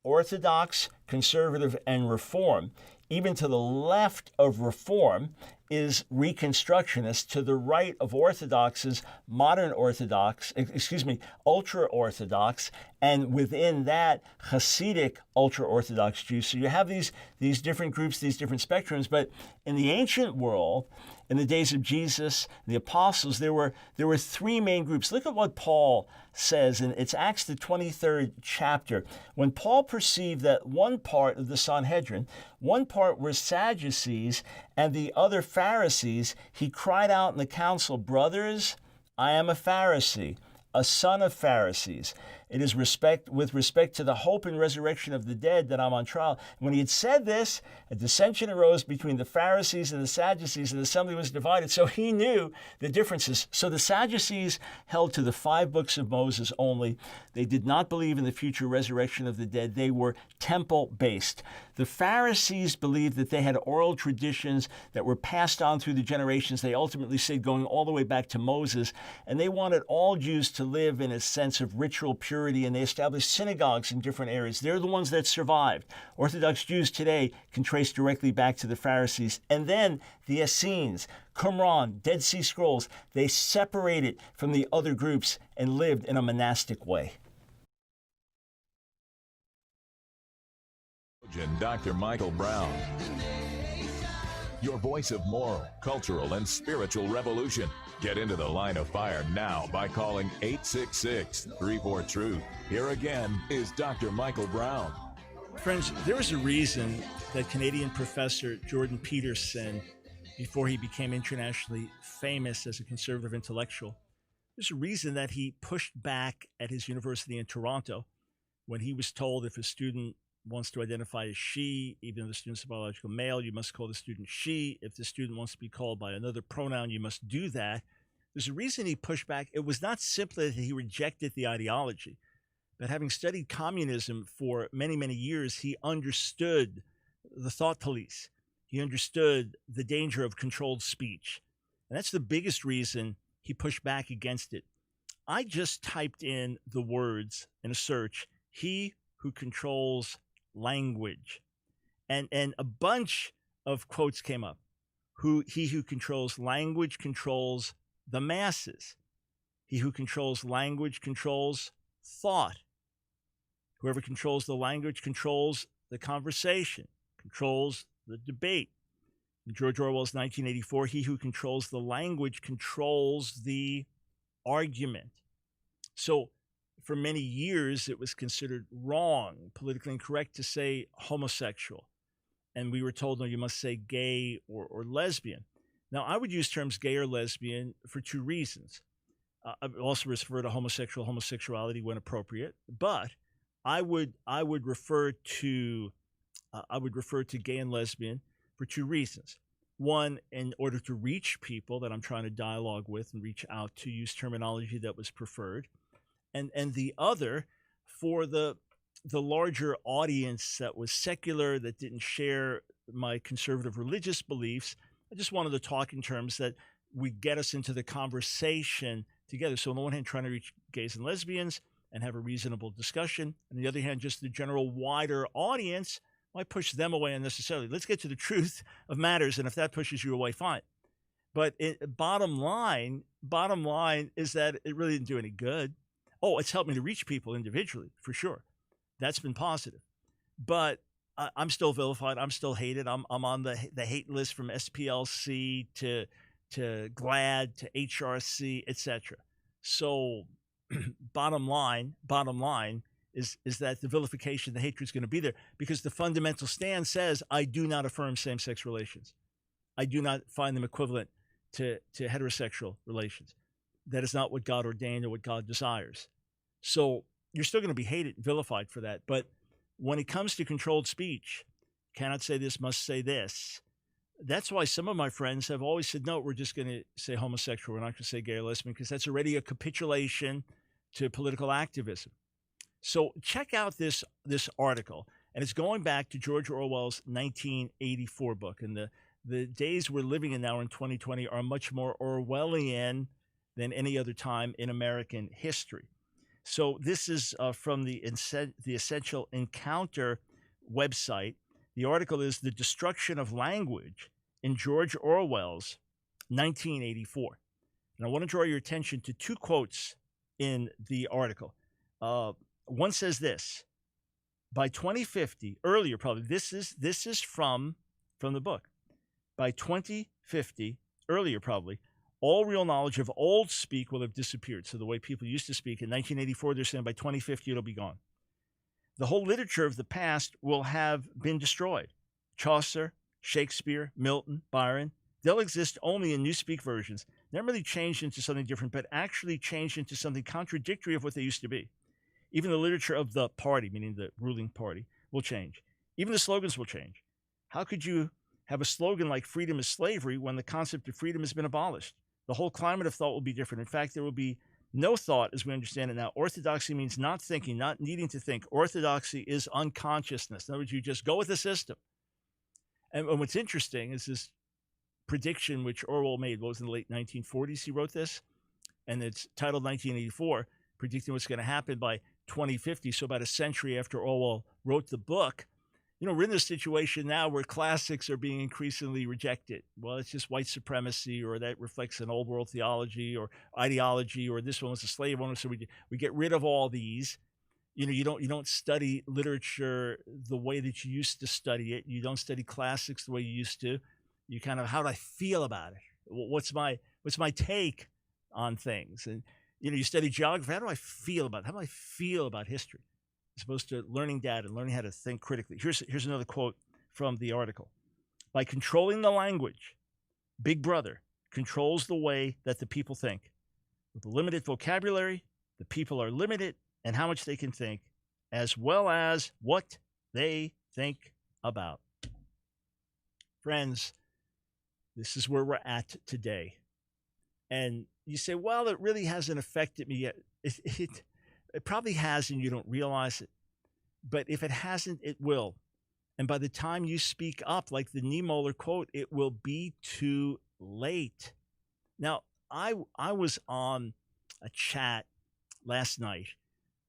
Orthodox, conservative, and Reform. Even to the left of Reform is Reconstructionist. To the right of Orthodox is ultra-Orthodox, and within that, Hasidic ultra-Orthodox Jews. So you have these different groups, these different spectrums, but in the ancient world, in the days of Jesus, the apostles, there were three main groups. Look at what Paul says, and it's Acts the 23rd chapter. When Paul perceived that one part of the Sanhedrin, one part were Sadducees and the other Pharisees, he cried out in the council, "Brothers, I am a Pharisee, a son of Pharisees. It is with respect to the hope and resurrection of the dead that I'm on trial." When he had said this, a dissension arose between the Pharisees and the Sadducees, and the assembly was divided. So he knew the differences. So the Sadducees held to the 5 books of Moses only. They did not believe in the future resurrection of the dead. They were temple-based. The Pharisees believed that they had oral traditions that were passed on through the generations. They ultimately said going all the way back to Moses, and they wanted all Jews to live in a sense of ritual purity security, and they established synagogues in different areas. They're the ones that survived. Orthodox Jews today can trace directly back to the Pharisees. And then the Essenes, Qumran, Dead Sea Scrolls, they separated from the other groups and lived in a monastic way. Dr. Michael Brown, your voice of moral, cultural, and spiritual revolution. Get into the line of fire now by calling 866-34-TRUTH. Here again is Dr. Michael Brown. Friends, there was a reason that Canadian professor Jordan Peterson, before he became internationally famous as a conservative intellectual, there's a reason that he pushed back at his university in Toronto when he was told if a student wants to identify as she, even if the student's a biological male, you must call the student she. If the student wants to be called by another pronoun, you must do that. There's a reason he pushed back. It was not simply that he rejected the ideology, but having studied communism for many, many years, he understood the thought police. He understood the danger of controlled speech. And that's the biggest reason he pushed back against it. I just typed in the words in a search, he who controls language, and a bunch of quotes came up. He who controls language controls the masses. He who controls language controls thought. Whoever controls the language controls the conversation, controls the debate. In George Orwell's 1984, he who controls the language controls the argument. So for many years, it was considered wrong, politically incorrect to say homosexual. And we were told, no, you must say gay or lesbian. Now, I would use terms gay or lesbian for two reasons. I would also refer to homosexuality when appropriate, but I would refer to gay and lesbian for two reasons. One, in order to reach people that I'm trying to dialogue with and reach out to, use terminology that was preferred. And the other, for the larger audience that was secular, that didn't share my conservative religious beliefs, I just wanted to talk in terms that would get us into the conversation together. So on the one hand, trying to reach gays and lesbians and have a reasonable discussion. On the other hand, just the general wider audience, why push them away unnecessarily? Let's get to the truth of matters, and if that pushes you away, fine. But bottom line is that it really didn't do any good. Oh, it's helped me to reach people individually, for sure. That's been positive. But I'm still vilified. I'm still hated. I'm on the hate list from SPLC to GLAAD to HRC, etc. So bottom line is that the vilification, the hatred is going to be there because the fundamental stand says, I do not affirm same-sex relations. I do not find them equivalent to heterosexual relations. That is not what God ordained or what God desires. So you're still going to be hated and vilified for that. But when it comes to controlled speech, cannot say this, must say this. That's why some of my friends have always said, no, we're just going to say homosexual. We're not going to say gay or lesbian because that's already a capitulation to political activism. So check out this article. And it's going back to George Orwell's 1984 book. And the days we're living in now in 2020 are much more Orwellian than any other time in American history. So this is from the Essential Encounter website. The article is The Destruction of Language in George Orwell's 1984. And I want to draw your attention to two quotes in the article. One says this, by 2050, earlier probably, this is from the book. By 2050, earlier probably, all real knowledge of old speak will have disappeared. So the way people used to speak in 1984, they're saying by 2050, it'll be gone. The whole literature of the past will have been destroyed. Chaucer, Shakespeare, Milton, Byron, they'll exist only in newspeak versions. Not really changed into something different, but actually changed into something contradictory of what they used to be. Even the literature of the party, meaning the ruling party, will change. Even the slogans will change. How could you have a slogan like freedom is slavery when the concept of freedom has been abolished? The whole climate of thought will be different. In fact, there will be no thought as we understand it now. Orthodoxy means not thinking, not needing to think. Orthodoxy is unconsciousness. In other words, you just go with the system. And what's interesting is this prediction which Orwell made. What was in the late 1940s he wrote this? And it's titled 1984, predicting what's going to happen by 2050, so about a century after Orwell wrote the book. We're in this situation now where classics are being increasingly rejected. Well, it's just white supremacy, or that reflects an old world theology or ideology, or this one was a slave owner. So we get rid of all these. You don't study literature the way that you used to study it. You don't study classics the way you used to. You kind of, how do I feel about it? What's my take on things? And you study geography. How do I feel about it? How do I feel about history? As opposed to learning data and learning how to think critically. Here's another quote from the article. By controlling the language, Big Brother controls the way that the people think. With a limited vocabulary, the people are limited in how much they can think, as well as what they think about. Friends, this is where we're at today. And you say, well, it really hasn't affected me yet. It probably has, and you don't realize it. But if it hasn't, it will. And by the time you speak up, like the Niemöller quote, it will be too late. Now, I was on a chat last night.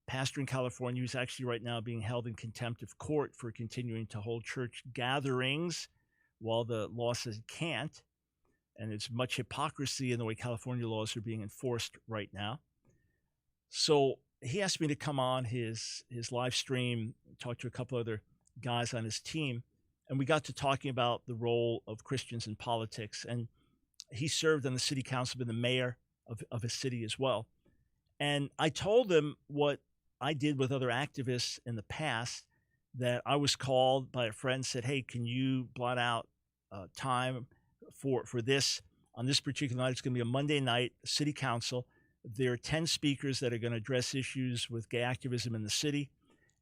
Pastor in California who's actually right now being held in contempt of court for continuing to hold church gatherings while the law says it can't. And there's much hypocrisy in the way California laws are being enforced right now. So he asked me to come on his live stream, talk to a couple other guys on his team, and we got to talking about the role of Christians in politics. And he served on the city council, been the mayor of his city as well. And I told him what I did with other activists in the past, that I was called by a friend, said, hey, can you blot out time for this on this particular night? It's going to be a Monday night, city council. There are 10 speakers that are going to address issues with gay activism in the city,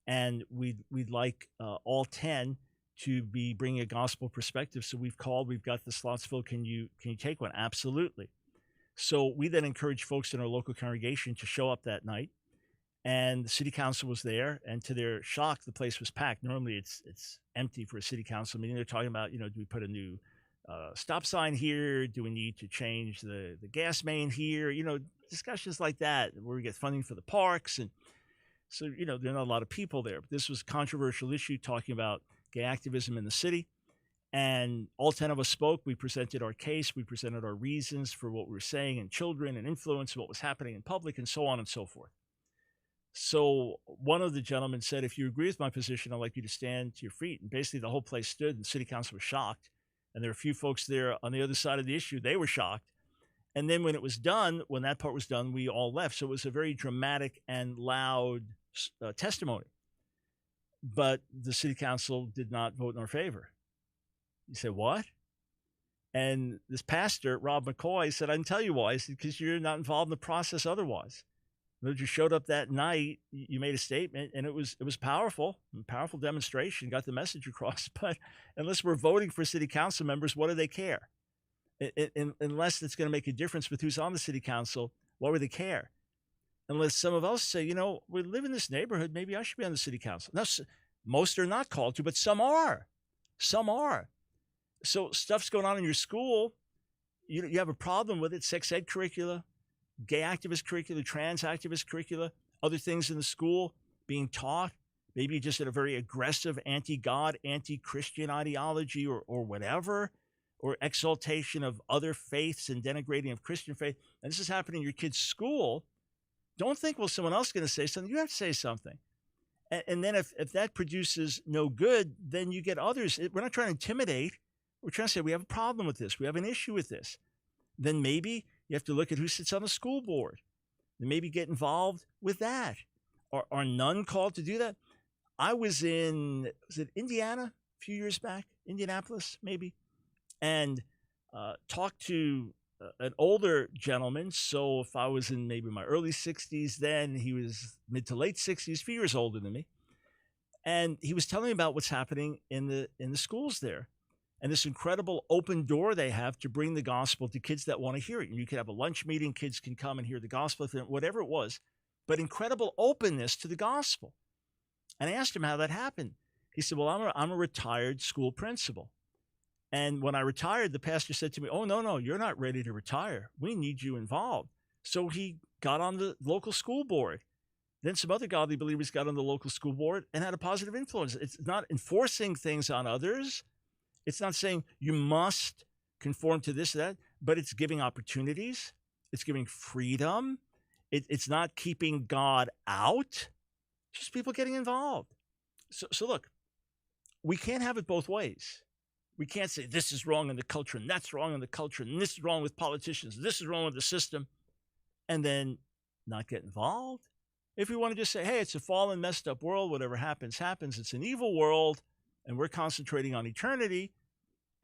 and we'd like all 10 to be bringing a gospel perspective. So we've got the slots filled. Can you take one? Absolutely. So we then encouraged folks in our local congregation to show up that night, and the city council was there. And to their shock, the place was packed. Normally, it's empty for a city council meeting. They're talking about, do we put a new stop sign here? Do we need to change the gas main here? Discussions like that, where we get funding for the parks. And so, there are not a lot of people there. But this was a controversial issue, talking about gay activism in the city. And all 10 of us spoke. We presented our case. We presented our reasons for what we were saying, and children and influence, what was happening in public, and so on and so forth. So one of the gentlemen said, if you agree with my position, I'd like you to stand to your feet. And basically the whole place stood, and the city council was shocked. And there were a few folks there on the other side of the issue. They were shocked. And then when that part was done, we all left. So it was a very dramatic and loud testimony. But the city council did not vote in our favor. You say, what? And this pastor, Rob McCoy, said, I can tell you why. He said, because you're not involved in the process otherwise. You showed up that night, you made a statement, and it was powerful, a powerful demonstration, got the message across. But unless we're voting for city council members, what do they care? Unless it's going to make a difference with who's on the city council, why would they care? Unless some of us say, we live in this neighborhood, maybe I should be on the city council. Now, most are not called to, but some are. Some are. So stuff's going on in your school. You have a problem with it, sex ed curricula, gay activist curricula, trans activist curricula, other things in the school being taught. Maybe just in a very aggressive anti-God, anti-Christian ideology or whatever, or exaltation of other faiths and denigrating of Christian faith. And this is happening in your kid's school. Don't think, well, someone else is going to say something. You have to say something. And then if that produces no good, then you get others. We're not trying to intimidate. We're trying to say we have a problem with this. We have an issue with this. Then maybe you have to look at who sits on the school board and maybe get involved with that. Are none called to do that? I was in Indiana a few years back, Indianapolis maybe, and talked to an older gentleman. So if I was in maybe my early 60s then, he was mid to late 60s, a few years older than me. And he was telling me about what's happening in the schools there. And this incredible open door they have to bring the gospel to kids that want to hear it. And you could have a lunch meeting, kids can come and hear the gospel, whatever it was, but incredible openness to the gospel. And I asked him how that happened. He said, well, I'm a retired school principal. And when I retired, the pastor said to me, oh, no, you're not ready to retire. We need you involved. So he got on the local school board. Then some other godly believers got on the local school board and had a positive influence. It's not enforcing things on others. It's not saying you must conform to this or that, but it's giving opportunities. It's giving freedom. It's not keeping God out. Just people getting involved. So look, we can't have it both ways. We can't say this is wrong in the culture and that's wrong in the culture and this is wrong with politicians, this is wrong with the system, and then not get involved. If we want to just say, hey, it's a fallen, messed up world, whatever happens, happens, it's an evil world, and we're concentrating on eternity,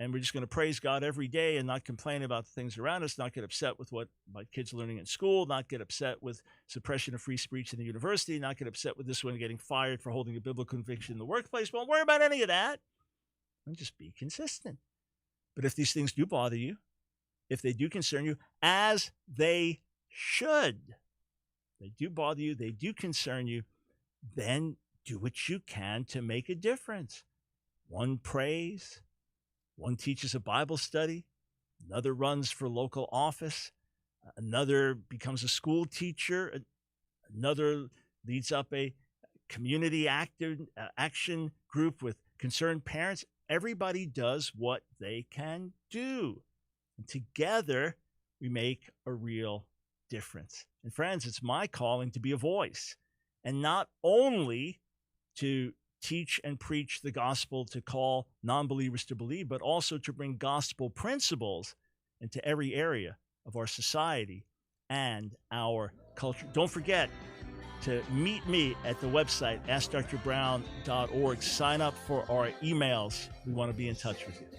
and we're just going to praise God every day and not complain about the things around us, not get upset with what my kids are learning in school, not get upset with suppression of free speech in the university, not get upset with this one getting fired for holding a biblical conviction in the workplace. Won't worry about any of that. And just be consistent. But if these things do bother you, if they do concern you, as they should, they do bother you, they do concern you, then do what you can to make a difference. One prays, one teaches a Bible study, another runs for local office, another becomes a school teacher, another leads up a community action group with concerned parents. Everybody does what they can do. And together, we make a real difference. And friends, it's my calling to be a voice, and not only to teach and preach the gospel, to call non-believers to believe, but also to bring gospel principles into every area of our society and our culture. Don't forget to meet me at the website, AskDrBrown.org. Sign up for our emails. We want to be in touch with you.